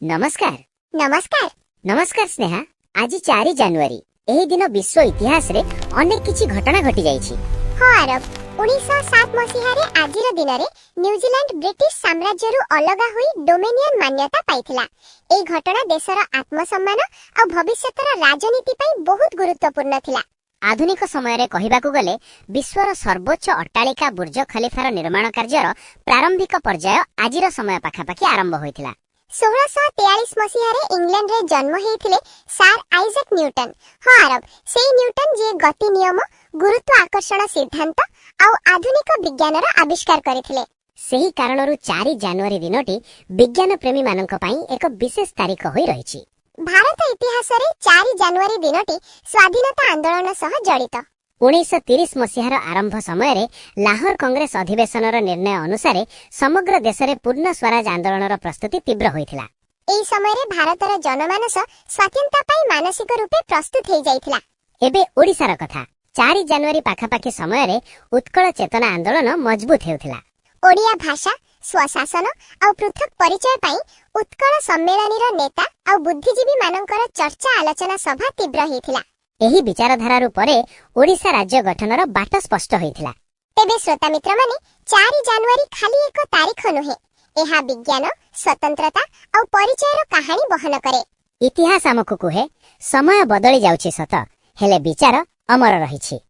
नमस्कार। नमस्कार। नमस्कार स्नेहा। आज 4 जनवरी एही दिन विश्व इतिहास रे अनेक किछि घटना घटी जाइछि। हाँ आरब 1907 मसीहा रे आजिर दिन रे न्यूजीलैंड ब्रिटिश साम्राज्य रु अलगा होई डोमिनियन मान्यता पाइथिला। एई घटना देशर आत्मसम्मान आ भविष्यतर राजनीति पई बहुत गुरुत्वपूर्ण थिला। आधुनिक समय रे कहिबाकू गले विश्वर सर्वोच्च अट्टालिका बुर्ज खलीफार निर्माण कार्यर प्रारंभिक पर्याय आजिर समय पाखापाखि आरंभ होइथिला। 1643 मसीहा रे इंग्लैंड रे जन्म हेइथिले सर आइजैक न्यूटन। हाँ आरब सेई न्यूटन जे गति नियम, गुरुत्व आकर्षण सिद्धांत आउ आधुनिक विज्ञानर आविष्कार करिथिले। सेही कारणरू 4 जनवरी दिनटी विज्ञान प्रेमी माननक पई एक विशेष तारीख होई रहिछि। भारत इतिहास रे 4 जनवरी दिनटी स्वाधीनता आंदोलन सह जड़ित। 1930 मसीहार आरंभ समय रे लाहौर कांग्रेस अधिवेशनर निर्णय अनुसार समग्र देश रे पूर्ण स्वराज आंदोलनर प्रस्तुति तीव्र होइथिला। एई समय रे भारतर जनमानस स्वाधीनता पई मानसिक रूपे प्रस्तुत हो जाइथिला। एबे ओडिसार कथा 4 जनवरी पाखापाखि समय रे उत्कल चेतना आंदोलन मजबूत हेउथिला। ओडिया भाषा, स्वशासन आ पृथक परिचय पई उत्कल सम्मेलनीर नेता आ बुद्धिजीवी मानकर चर्चा आलोचना सभा तीव्र हेइथिला। एही विचारधारारू परे ओडिसा राज्य गठनर बाट स्पष्ट होइथिला। तेबे श्रोता मित्र माने 4 जनवरी खाली एक तारीख नुहे, एहा विज्ञान, स्वतंत्रता आ परिचयर कहानी बहन करे। इतिहास हमकु कुहे समय बदली जाउछि सत, हेले विचार अमर रहिछि।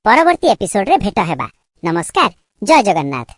परवर्ती एपिसोड रे भेट हेबा। नमस्कार। जय जगन्नाथ।